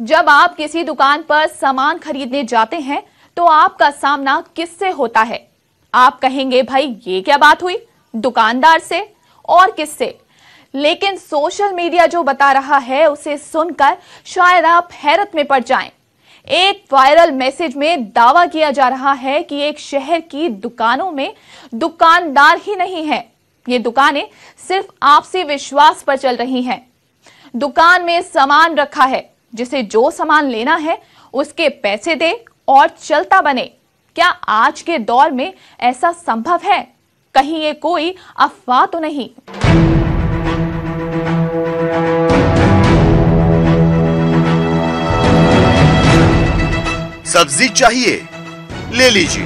जब आप किसी दुकान पर सामान खरीदने जाते हैं तो आपका सामना किससे होता है? आप कहेंगे भाई ये क्या बात हुई, दुकानदार से और किससे? लेकिन सोशल मीडिया जो बता रहा है उसे सुनकर शायद आप हैरत में पड़ जाएं। एक वायरल मैसेज में दावा किया जा रहा है कि एक शहर की दुकानों में दुकानदार ही नहीं है, ये दुकानें सिर्फ आपसी विश्वास पर चल रही हैं। दुकान में सामान रखा है, जिसे जो सामान लेना है उसके पैसे दे और चलता बने। क्या आज के दौर में ऐसा संभव है? कहीं ये कोई अफवाह तो नहीं? सब्जी चाहिए, ले लीजिए।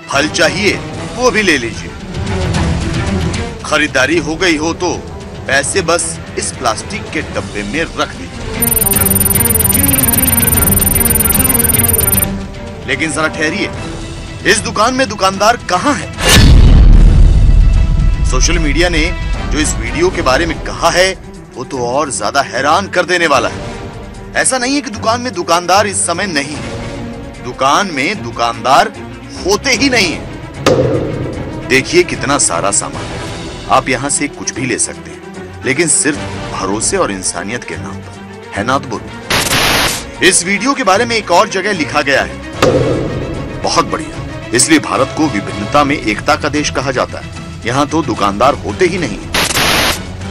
फल चाहिए, वो भी ले लीजिए। खरीदारी हो गई हो तो पैसे बस इस प्लास्टिक के डब्बे में रख दीजिए। लेकिन जरा ठहरिए, इस दुकान में दुकानदार कहां है? सोशल मीडिया ने जो इस वीडियो के बारे में कहा है वो तो और ज्यादा हैरान कर देने वाला है। ऐसा नहीं है कि दुकान में दुकानदार इस समय नहीं है, दुकान में दुकानदार होते ही नहीं है। देखिए कितना सारा सामान है, आप यहां से कुछ भी ले सकते हैं, लेकिन सिर्फ भरोसे और इंसानियत के नाम पर, है ना? तो बोलो। इस वीडियो के बारे में एक और जगह लिखा गया है, बहुत बढ़िया, इसलिए भारत को विभिन्नता में एकता का देश कहा जाता है। यहाँ तो दुकानदार होते ही नहीं।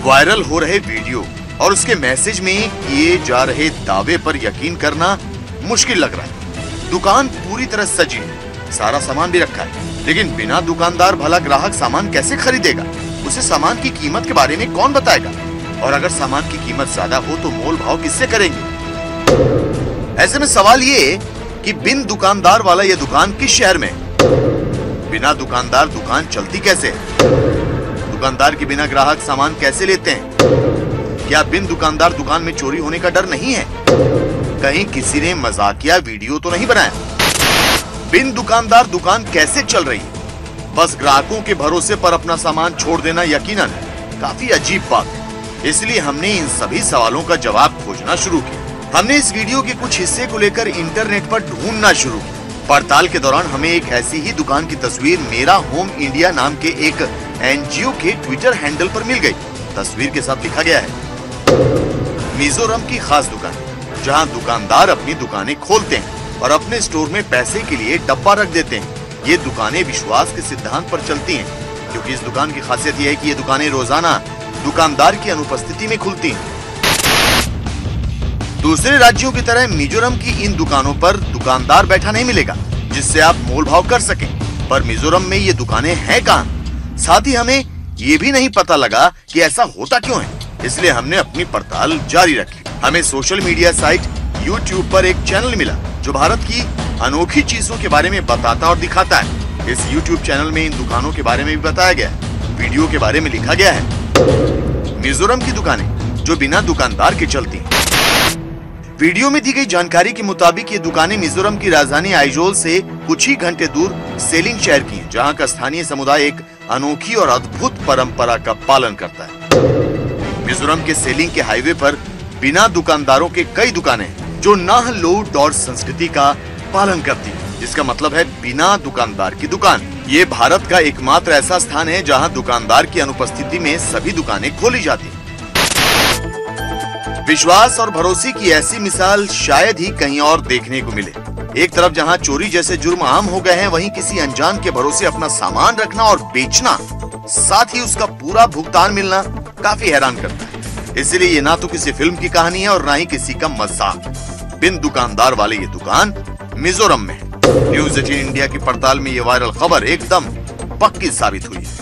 वायरल हो रहे वीडियो और उसके मैसेज में किए जा रहे दावे पर यकीन करना मुश्किल लग रहा है। दुकान पूरी तरह सजी है, सारा सामान भी रखा है, लेकिन बिना दुकानदार भला ग्राहक सामान कैसे खरीदेगा? उसे सामान की कीमत के बारे में कौन बताएगा? और अगर सामान की कीमत ज्यादा हो तो मोल भाव किससे करेंगे? ऐसे में सवाल ये कि बिन दुकानदार वाला ये दुकान किस शहर में? बिना दुकानदार दुकान चलती कैसे है? दुकानदार के बिना ग्राहक सामान कैसे लेते हैं? क्या बिन दुकानदार दुकान में चोरी होने का डर नहीं है? कहीं किसी ने मजाकिया वीडियो तो नहीं बनाया? बिन दुकानदार दुकान कैसे चल रही है? बस ग्राहकों के भरोसे पर अपना सामान छोड़ देना यकीनन काफी अजीब बात है। इसलिए हमने इन सभी सवालों का जवाब खोजना शुरू किया। हमने इस वीडियो के कुछ हिस्से को लेकर इंटरनेट पर ढूंढना शुरू किया। पड़ताल के दौरान हमें एक ऐसी ही दुकान की तस्वीर मेरा होम इंडिया नाम के एक एनजीओ के ट्विटर हैंडल पर मिल गई। तस्वीर के साथ लिखा गया है, मिजोरम की खास दुकान, जहां दुकानदार अपनी दुकानें खोलते हैं और अपने स्टोर में पैसे के लिए डब्बा रख देते हैं। ये दुकानें विश्वास के सिद्धांत पर चलती हैं, क्योंकि इस दुकान की खासियत यह है कि ये दुकानें रोजाना दुकानदार की अनुपस्थिति में खुलती हैं। दूसरे राज्यों की तरह मिजोरम की इन दुकानों पर दुकानदार बैठा नहीं मिलेगा जिससे आप मोल भाव कर सकें। पर मिजोरम में ये दुकानें हैं कहां? साथ ही हमें ये भी नहीं पता लगा कि ऐसा होता क्यों है, इसलिए हमने अपनी पड़ताल जारी रखी। हमें सोशल मीडिया साइट YouTube पर एक चैनल मिला जो भारत की अनोखी चीजों के बारे में बताता और दिखाता है। इस YouTube चैनल में इन दुकानों के बारे में भी बताया गया है। वीडियो के बारे में लिखा गया है, मिजोरम की दुकानें जो बिना दुकानदार के चलती हैं। वीडियो में दी गई जानकारी के मुताबिक ये दुकानें मिजोरम की राजधानी आइजोल से कुछ ही घंटे दूर सेलिंग शहर की हैं, जहां का स्थानीय समुदाय एक अनोखी और अद्भुत परंपरा का पालन करता है। मिजोरम के सेलिंग के हाईवे पर बिना दुकानदारों के कई दुकानें हैं जो नाह लो डॉर संस्कृति का पालन करती है, जिसका मतलब है बिना दुकानदार की दुकान। ये भारत का एकमात्र ऐसा स्थान है जहां दुकानदार की अनुपस्थिति में सभी दुकानें खोली जाती हैं। विश्वास और भरोसे की ऐसी मिसाल शायद ही कहीं और देखने को मिले। एक तरफ जहां चोरी जैसे जुर्म आम हो गए हैं, वहीं किसी अनजान के भरोसे अपना सामान रखना और बेचना, साथ ही उसका पूरा भुगतान मिलना काफी हैरान करता है। इसलिए ये ना तो किसी फिल्म की कहानी है और ना ही किसी का मजाक। बिन दुकानदार वाले ये दुकान मिजोरम में है। न्यूज़ 18 इंडिया की पड़ताल में ये वायरल खबर एकदम पक्की साबित हुई है।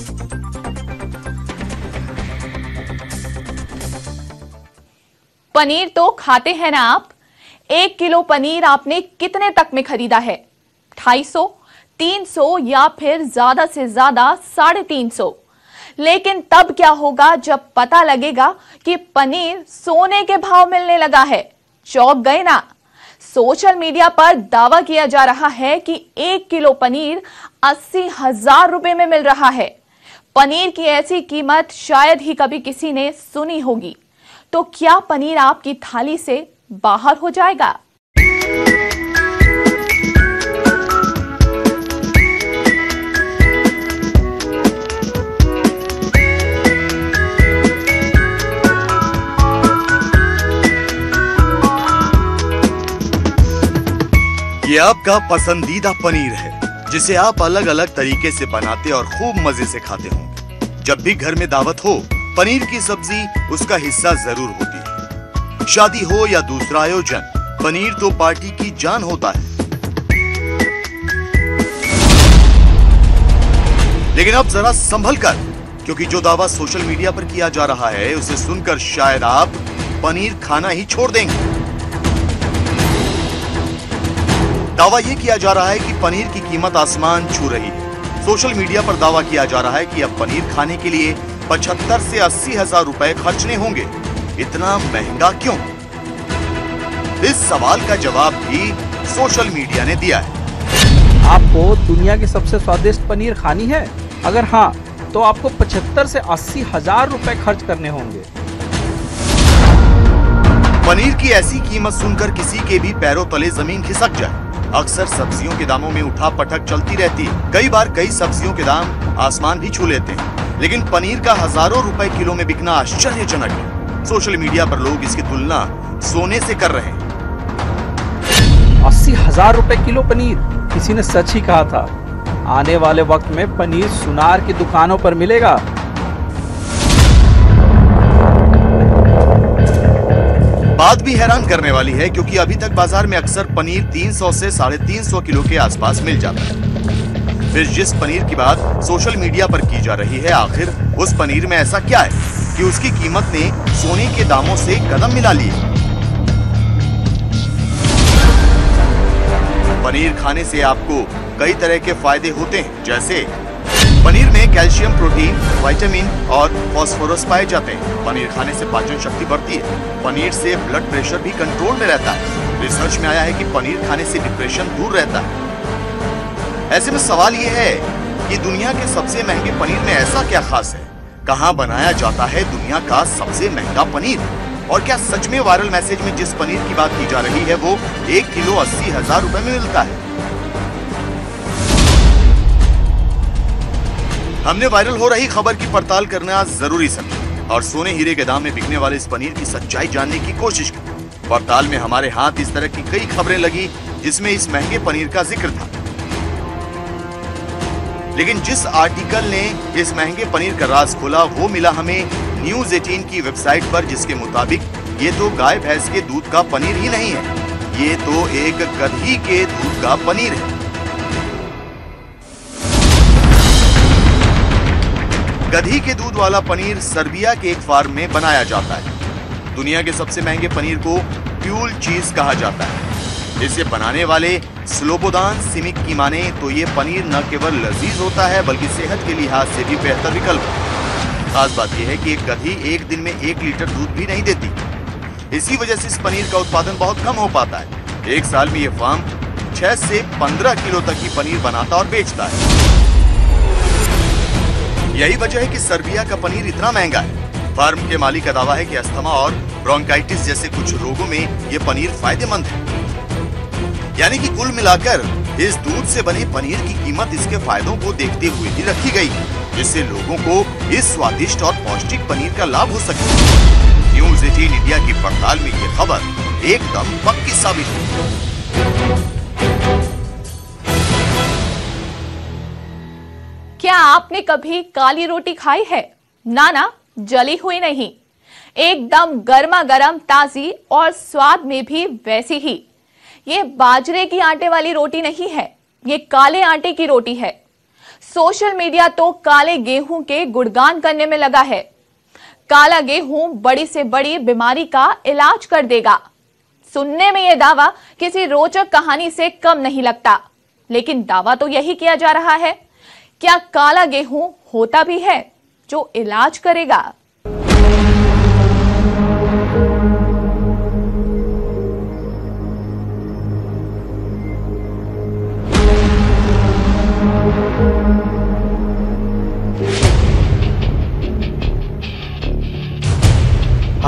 पनीर तो खाते हैं ना आप? 1 किलो पनीर आपने कितने तक में खरीदा है? 250, 300 या फिर ज्यादा से ज्यादा 350? लेकिन तब क्या होगा जब पता लगेगा कि पनीर सोने के भाव मिलने लगा है? चौंक गए ना? सोशल मीडिया पर दावा किया जा रहा है कि 1 किलो पनीर 80,000 रुपए में मिल रहा है। पनीर की ऐसी कीमत शायद ही कभी किसी ने सुनी होगी। तो क्या पनीर आपकी थाली से बाहर हो जाएगा? ये आपका पसंदीदा पनीर है जिसे आप अलग अलग तरीके से बनाते और खूब मजे से खाते होंगे। जब भी घर में दावत हो, पनीर की सब्जी उसका हिस्सा जरूर होती है। शादी हो या दूसरा आयोजन, पनीर तो पार्टी की जान होता है। लेकिन अब जरा संभल कर, क्योंकि जो दावा सोशल मीडिया पर किया जा रहा है उसे सुनकर शायद आप पनीर खाना ही छोड़ देंगे। दावा यह किया जा रहा है कि पनीर की कीमत आसमान छू रही है। सोशल मीडिया पर दावा किया जा रहा है कि अब पनीर खाने के लिए 75 से 80 हजार रुपए खर्चने होंगे। इतना महंगा क्यों? इस सवाल का जवाब भी सोशल मीडिया ने दिया है। आपको दुनिया की सबसे स्वादिष्ट पनीर खानी है? अगर हाँ, तो आपको 75 से 80 हजार रुपए खर्च करने होंगे। पनीर की ऐसी कीमत सुनकर किसी के भी पैरों तले जमीन खिसक जाए। अक्सर सब्जियों के दामों में उठा पटक चलती रहती है। कई बार कई सब्जियों के दाम आसमान भी छू लेते हैं, लेकिन पनीर का हजारों रुपए किलो में बिकना आश्चर्यजनक है। सोशल मीडिया पर लोग इसकी तुलना सोने से कर रहे हैं। 80 हजार रुपए किलो पनीर, किसी ने सच ही कहा था। आने वाले वक्त में पनीर सुनार की दुकानों पर मिलेगा। बात भी हैरान करने वाली है, क्योंकि अभी तक बाजार में अक्सर पनीर 300 से 350 किलो के आसपास मिल जाता है। फिर जिस पनीर की बात सोशल मीडिया पर की जा रही है, आखिर उस पनीर में ऐसा क्या है कि उसकी कीमत ने सोने के दामों से कदम मिला लिए? पनीर खाने से आपको कई तरह के फायदे होते हैं, जैसे पनीर में कैल्शियम, प्रोटीन, विटामिन और फास्फोरस पाए जाते हैं। पनीर खाने से पाचन शक्ति बढ़ती है। पनीर से ब्लड प्रेशर भी कंट्रोल में रहता है। रिसर्च में आया है कि पनीर खाने से डिप्रेशन दूर रहता है। ऐसे में सवाल ये है कि दुनिया के सबसे महंगे पनीर में ऐसा क्या खास है? कहाँ बनाया जाता है दुनिया का सबसे महंगा पनीर? और क्या सच में वायरल मैसेज में जिस पनीर की बात की जा रही है वो 1 किलो 80 हजार रुपए में मिलता है? हमने वायरल हो रही खबर की पड़ताल करना जरूरी समझा और सोने हीरे के दाम में बिकने वाले इस पनीर की सच्चाई जानने की कोशिश की। पड़ताल में हमारे हाथ इस तरह की कई खबरें लगी जिसमें इस महंगे पनीर का जिक्र था। लेकिन जिस आर्टिकल ने इस महंगे पनीर का राज खोला वो मिला हमें न्यूज 18 की वेबसाइट पर, जिसके मुताबिक ये तो गाय भैंस के दूध का पनीर ही नहीं है, ये तो एक गधी के दूध का पनीर है। गधी के दूध वाला पनीर सर्बिया के एक फार्म में बनाया जाता है। दुनिया के सबसे महंगे पनीर को प्यूल चीज कहा जाता है। इसे बनाने वाले स्लोबोदान सिमिक की माने तो ये पनीर न केवल लजीज होता है बल्कि सेहत के लिहाज से भी बेहतर विकल्प है। खास बात यह है कि एक गधी एक दिन में 1 लीटर दूध भी नहीं देती। इसी वजह से इस पनीर का उत्पादन बहुत कम हो पाता है। एक साल में ये फार्म 6 से 15 किलो तक की पनीर बनाता और बेचता है। यही वजह है कि सर्बिया का पनीर इतना महंगा है। फार्म के मालिक का दावा है कि अस्थमा और ब्रोंकाइटिस जैसे कुछ रोगों में ये पनीर फायदेमंद है। यानी कि कुल मिलाकर इस दूध से बने पनीर की कीमत इसके फायदों को देखते हुए ही रखी गई, जिससे लोगों को इस स्वादिष्ट और पौष्टिक पनीर का लाभ हो सके। न्यूज 18 इंडिया की पड़ताल में ये खबर एकदम पक्की साबित हुई। क्या आपने कभी काली रोटी खाई है? ना, जली हुई नहीं, एकदम गर्मा गर्म, ताजी और स्वाद में भी वैसी ही। ये बाजरे की आटे वाली रोटी नहीं है, ये काले आटे की रोटी है। सोशल मीडिया तो काले गेहूं के गुणगान करने में लगा है। काला गेहूं बड़ी से बड़ी बीमारी का इलाज कर देगा। सुनने में यह दावा किसी रोचक कहानी से कम नहीं लगता, लेकिन दावा तो यही किया जा रहा है। क्या काला गेहूं होता भी है जो इलाज करेगा?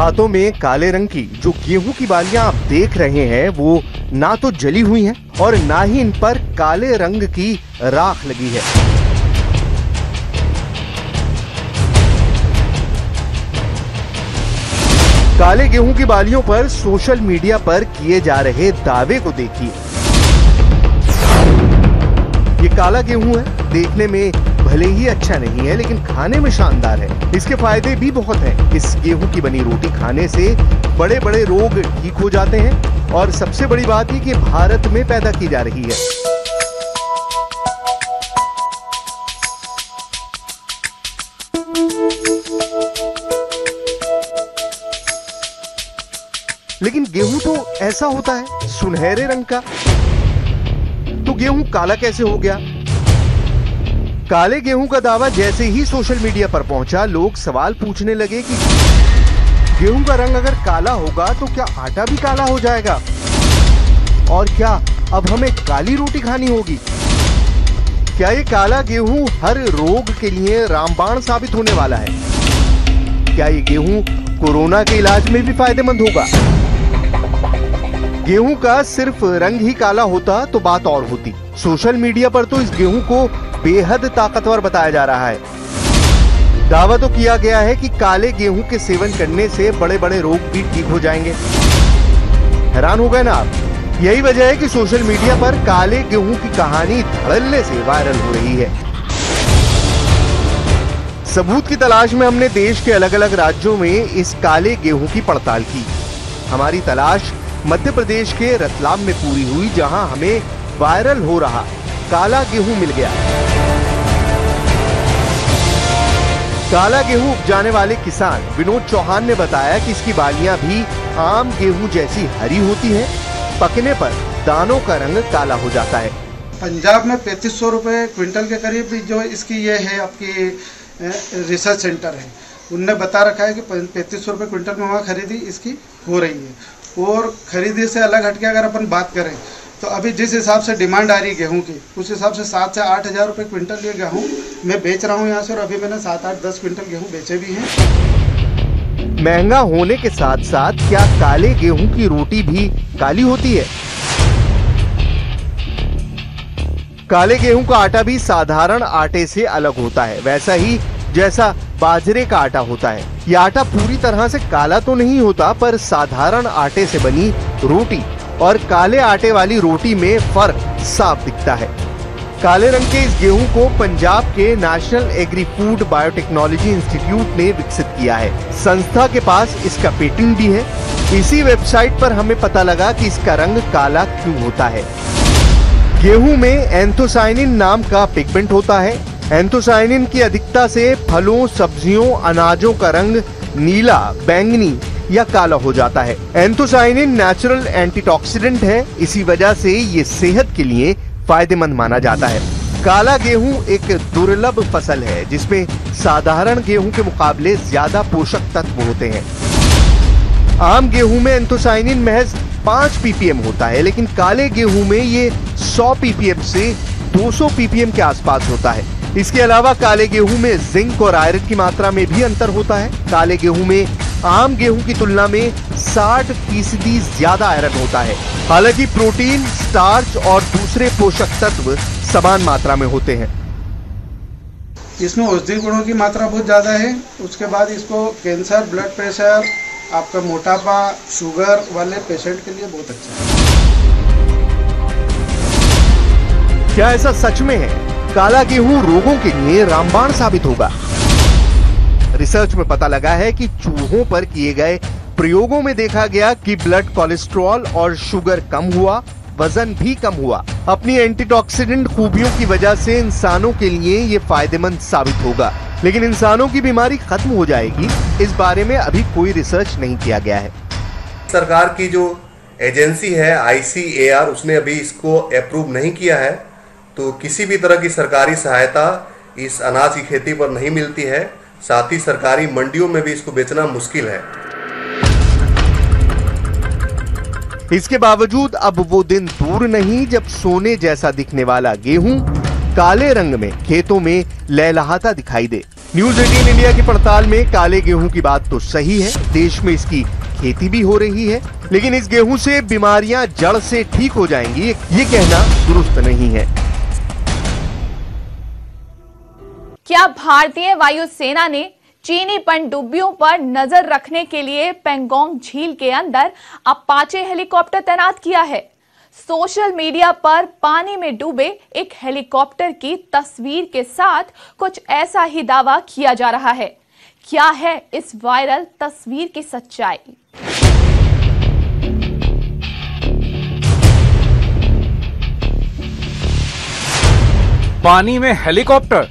हाथों में काले रंग की जो गेहूं की बालियां आप देख रहे हैं वो ना तो जली हुई हैं और ना ही इन पर काले रंग की राख लगी है। काले गेहूं की बालियों पर सोशल मीडिया पर किए जा रहे दावे को देखिए। ये काला गेहूं है, देखने में भले ही अच्छा नहीं है लेकिन खाने में शानदार है। इसके फायदे भी बहुत हैं। इस गेहूं की बनी रोटी खाने से बड़े बड़े रोग ठीक हो जाते हैं और सबसे बड़ी बात है कि भारत में पैदा की जा रही है। लेकिन गेहूं तो ऐसा होता है सुनहरे रंग का, तो गेहूं काला कैसे हो गया? काले गेहूं का दावा जैसे ही सोशल मीडिया पर पहुंचा, लोग सवाल पूछने लगे कि गेहूं का रंग अगर काला होगा तो क्या आटा भी काला हो जाएगा? और क्या अब हमें काली रोटी खानी होगी? क्या ये काला गेहूं हर रोग के लिए रामबाण साबित होने वाला है? क्या ये गेहूं कोरोना के इलाज में भी फायदेमंद होगा? गेहूं का सिर्फ रंग ही काला होता तो बात और होती। सोशल मीडिया पर तो इस गेहूं को बेहद ताकतवर बताया जा रहा है। दावा तो किया गया है कि काले गेहूं के सेवन करने से बड़े बड़े रोग भी ठीक हो जाएंगे। हैरान हो गए ना आप? यही वजह है कि सोशल मीडिया पर काले गेहूं की कहानी धड़ल्ले से वायरल हो रही है। सबूत की तलाश में हमने देश के अलग अलग राज्यों में इस काले गेहूं की पड़ताल की। हमारी तलाश मध्य प्रदेश के रतलाम में पूरी हुई, जहां हमें वायरल हो रहा काला गेहूं मिल गया। काला गेहूं उपजाने वाले किसान विनोद चौहान ने बताया कि इसकी बालियां भी आम गेहूं जैसी हरी होती हैं। पकने पर दानों का रंग काला हो जाता है। पंजाब में 3500 रुपए क्विंटल के करीब जो इसकी ये है आपकी रिसर्च सेंटर है, उनने बता रखा है कि 3500 रुपए क्विंटल में वहाँ खरीदी इसकी हो रही है। और खरीदी से अलग हटके अगर अपन बात करें तो अभी जिस हिसाब से डिमांड आ रही है गेहूं की, उस हिसाब से 7 से 8 हज़ार रुपये क्विंटल ये गेहूं मैं बेच रहा हूं यहाँ से, और अभी मैंने 7, 8, 10 क्विंटल गेहूं बेचे भी हैं। महंगा होने के साथ साथ क्या काले गेहूं की रोटी भी काली होती है? काले गेहूं का आटा भी साधारण आटे से अलग होता है, वैसा ही जैसा बाजरे का आटा होता है। यह आटा पूरी तरह से काला तो नहीं होता, पर साधारण आटे से बनी रोटी और काले आटे वाली रोटी में फर्क साफ दिखता है। काले रंग के इस गेहूं को पंजाब के national agri food biotechnology institute ने विकसित किया है। संस्था के पास इसका पेटेंट भी है। इसी वेबसाइट पर हमें पता लगा कि इसका रंग काला क्यों होता है। गेहूं में एंथोसायनिन नाम का पिगमेंट होता है। एंथोसायनिन की अधिकता से फलों, सब्जियों, अनाजों का रंग नीला, बैंगनी या काला हो जाता है। एंथोसायनिन नेचुरल एंटीटॉक्सिडेंट है, इसी वजह से ये सेहत के लिए फायदेमंद माना जाता है। काला गेहूं एक दुर्लभ फसल है जिसमें साधारण गेहूं के मुकाबले ज्यादा पोषक तत्व होते हैं। आम गेहूं में एंथोसायनिन महज 5 ppm होता है, लेकिन काले गेहूं में ये 100 ppm से 200 ppm के आसपास होता है। इसके अलावा काले गेहूं में जिंक और आयरन की मात्रा में भी अंतर होता है। काले गेहूं में आम गेहूं की तुलना में 60% ज्यादा आयरन होता है। हालांकि प्रोटीन, स्टार्च और दूसरे पोषक तत्व समान मात्रा में होते हैं। इसमें औषधीय गुणों की मात्रा बहुत ज्यादा है। उसके बाद इसको कैंसर, ब्लड प्रेशर, आपका मोटापा, शुगर वाले पेशेंट के लिए बहुत अच्छा है। क्या ऐसा सच में है? काला गेहूं रोगों के लिए रामबाण साबित होगा? रिसर्च में पता लगा है कि चूहों पर किए गए प्रयोगों में देखा गया कि ब्लड कोलेस्ट्रॉल और शुगर कम हुआ, वजन भी कम हुआ। अपनी एंटीटॉक्सिडेंट खूबियों की वजह से इंसानों के लिए ये फायदेमंद साबित होगा, लेकिन इंसानों की बीमारी खत्म हो जाएगी, इस बारे में अभी कोई रिसर्च नहीं किया गया है। सरकार की जो एजेंसी है ICAR, उसने अभी इसको अप्रूव नहीं किया है, तो किसी भी तरह की सरकारी सहायता इस अनाज की खेती पर नहीं मिलती है। साथ ही सरकारी मंडियों में भी इसको बेचना मुश्किल है। इसके बावजूद अब वो दिन दूर नहीं जब सोने जैसा दिखने वाला गेहूं काले रंग में खेतों में लहलहाता दिखाई दे। न्यूज 18 इंडिया की पड़ताल में काले गेहूं की बात तो सही है, देश में इसकी खेती भी हो रही है, लेकिन इस गेहूं से बीमारियां जड़ से ठीक हो जाएंगी, ये कहना दुरुस्त नहीं है। क्या भारतीय वायुसेना ने चीनी पनडुब्बियों पर नजर रखने के लिए पेंगोंग झील के अंदर अपाचे हेलीकॉप्टर तैनात किया है? सोशल मीडिया पर पानी में डूबे एक हेलीकॉप्टर की तस्वीर के साथ कुछ ऐसा ही दावा किया जा रहा है। क्या है इस वायरल तस्वीर की सच्चाई? पानी में हेलीकॉप्टर,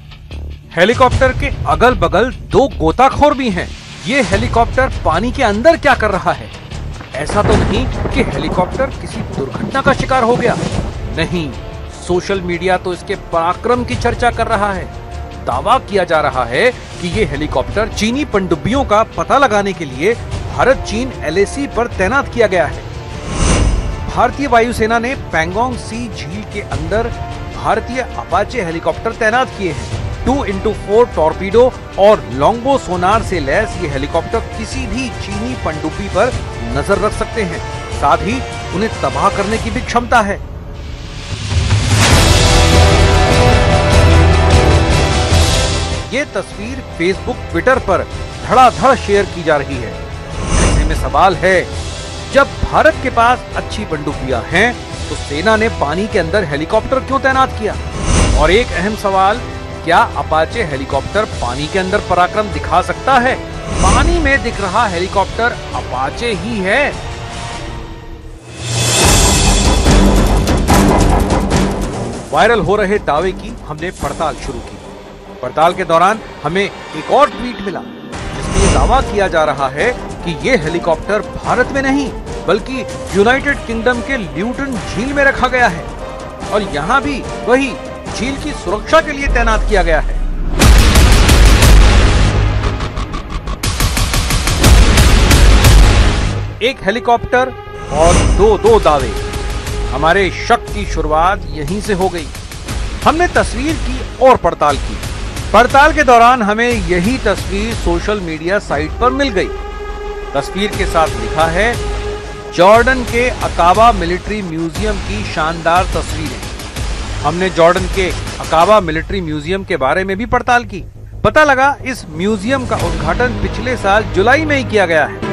हेलीकॉप्टर के अगल बगल 2 गोताखोर भी हैं। ये हेलीकॉप्टर पानी के अंदर क्या कर रहा है? ऐसा तो नहीं कि हेलीकॉप्टर किसी दुर्घटना का शिकार हो गया। नहीं, सोशल मीडिया तो इसके पराक्रम की चर्चा कर रहा है। दावा किया जा रहा है कि ये हेलीकॉप्टर चीनी पनडुब्बियों का पता लगाने के लिए भारत चीन LAC पर तैनात किया गया है। भारतीय वायुसेना ने पेंगोंग सी झील के अंदर भारतीय अपाचे हेलीकॉप्टर तैनात किए हैं। 2x4 टॉर्पीडो और लॉन्गबो सोनार से लैस ये हेलीकॉप्टर किसी भी चीनी पनडुब्बी पर नजर रख सकते हैं, साथ ही उन्हें तबाह करने की भी क्षमता है। ये तस्वीर फेसबुक, ट्विटर पर धड़ाधड़ शेयर की जा रही है। ऐसे में सवाल है, जब भारत के पास अच्छी पनडुब्बियां हैं तो सेना ने पानी के अंदर हेलीकॉप्टर क्यों तैनात किया? और एक अहम सवाल, क्या अपाचे हेलीकॉप्टर पानी के अंदर पराक्रम दिखा सकता है? पानी में दिख रहा हेलीकॉप्टर अपाचे ही है। वायरल हो रहे दावे की हमने पड़ताल शुरू की। पड़ताल के दौरान हमें एक और ट्वीट मिला जिसमें ये दावा किया जा रहा है कि ये हेलीकॉप्टर भारत में नहीं बल्कि यूनाइटेड किंगडम के ल्यूटन झील में रखा गया है और यहाँ भी वही झील की सुरक्षा के लिए तैनात किया गया है। एक हेलीकॉप्टर और दो दावे। हमारे शक की शुरुआत यहीं से हो गई। हमने तस्वीर की और पड़ताल की। पड़ताल के दौरान हमें यही तस्वीर सोशल मीडिया साइट पर मिल गई। तस्वीर के साथ लिखा है, जॉर्डन के अकाबा मिलिट्री म्यूजियम की शानदार तस्वीरें। हमने जॉर्डन के अकाबा मिलिट्री म्यूजियम के बारे में भी पड़ताल की। पता लगा इस म्यूजियम का उद्घाटन पिछले साल जुलाई में ही किया गया है।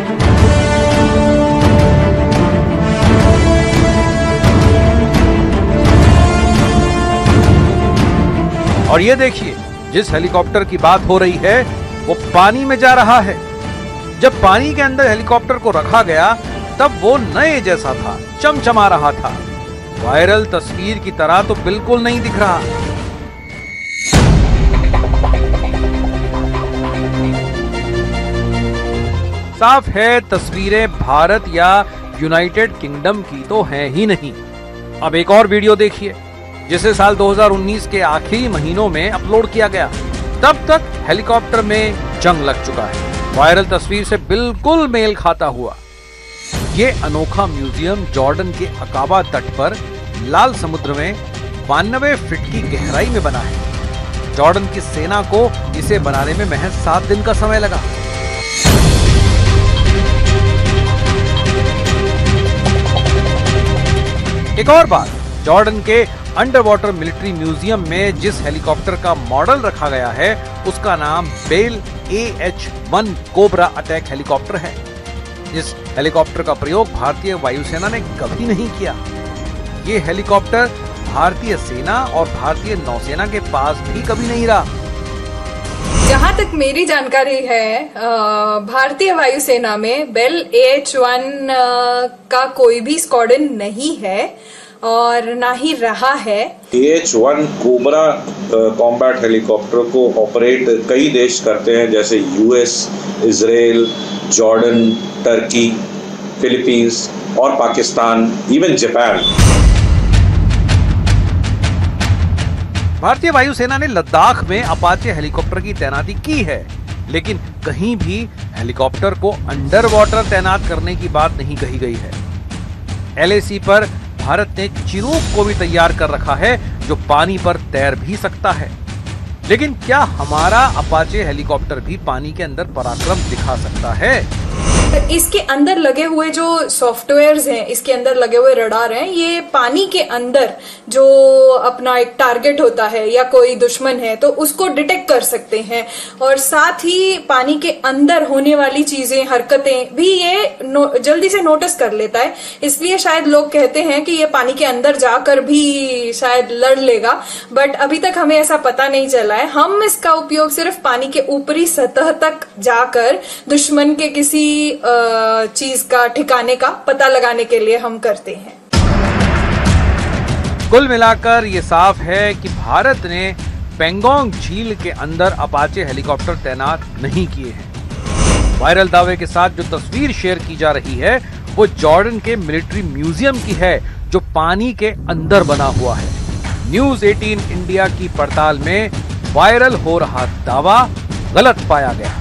और ये देखिए, जिस हेलीकॉप्टर की बात हो रही है वो पानी में जा रहा है। जब पानी के अंदर हेलीकॉप्टर को रखा गया तब वो नए जैसा था, चमचमा रहा था। वायरल तस्वीर की तरह तो बिल्कुल नहीं दिख रहा। साफ है, तस्वीरें भारत या यूनाइटेड किंगडम की तो है ही नहीं। अब एक और वीडियो देखिए जिसे साल 2019 के आखिरी महीनों में अपलोड किया गया। तब तक हेलीकॉप्टर में जंग लग चुका है। वायरल तस्वीर से बिल्कुल मेल खाता हुआ ये अनोखा म्यूजियम जॉर्डन के अकाबा तट पर लाल समुद्र में 92 फीट की गहराई में बना है। जॉर्डन की सेना को इसे बनाने में महज 7 दिन का समय लगा। एक और बात, जॉर्डन के अंडर वाटर मिलिट्री म्यूजियम में जिस हेलीकॉप्टर का मॉडल रखा गया है उसका नाम bell AH-1 cobra attack helicopter है। इस हेलीकॉप्टर का प्रयोग भारतीय वायुसेना ने कभी नहीं किया। ये हेलीकॉप्टर भारतीय सेना और भारतीय नौसेना के पास भी कभी नहीं रहा। जहां तक मेरी जानकारी है, भारतीय वायुसेना में बेल AH-1 का कोई भी स्क्वाड्रन नहीं है और ना ही रहा है। AH-1 कोबरा कॉम्बैट हेलीकॉप्टर को ऑपरेट कई देश करते हैं, जैसे US, Israel, Jordan, Turkey, Philippines और पाकिस्तान, इवन जापान। भारतीय वायुसेना ने लद्दाख में अपाचे हेलीकॉप्टर की तैनाती की है, लेकिन कहीं भी हेलीकॉप्टर को अंडर वाटर तैनात करने की बात नहीं कही गई है। LAC पर भारत ने चिनूक को भी तैयार कर रखा है जो पानी पर तैर भी सकता है। लेकिन क्या हमारा अपाचे हेलीकॉप्टर भी पानी के अंदर पराक्रम दिखा सकता है? इसके अंदर लगे हुए जो सॉफ्टवेयर्स हैं, इसके अंदर लगे हुए रडार हैं, ये पानी के अंदर जो अपना एक टारगेट होता है या कोई दुश्मन है तो उसको डिटेक्ट कर सकते हैं, और साथ ही पानी के अंदर होने वाली चीजें, हरकतें भी ये जल्दी से नोटिस कर लेता है। इसलिए शायद लोग कहते हैं कि ये पानी के अंदर जाकर भी शायद लड़ लेगा, बट अभी तक हमें ऐसा पता नहीं चला है। हम इसका उपयोग सिर्फ पानी के ऊपरी सतह तक जाकर दुश्मन के किसी चीज का, ठिकाने का पता लगाने के लिए हम करते हैं। कुल मिलाकर ये साफ है कि भारत ने पेंगोंग झील के अंदर अपाचे हेलीकॉप्टर तैनात नहीं किए हैं। वायरल दावे के साथ जो तस्वीर शेयर की जा रही है वो जॉर्डन के मिलिट्री म्यूजियम की है, जो पानी के अंदर बना हुआ है। न्यूज़ 18 इंडिया की पड़ताल में वायरल हो रहा दावा गलत पाया गया।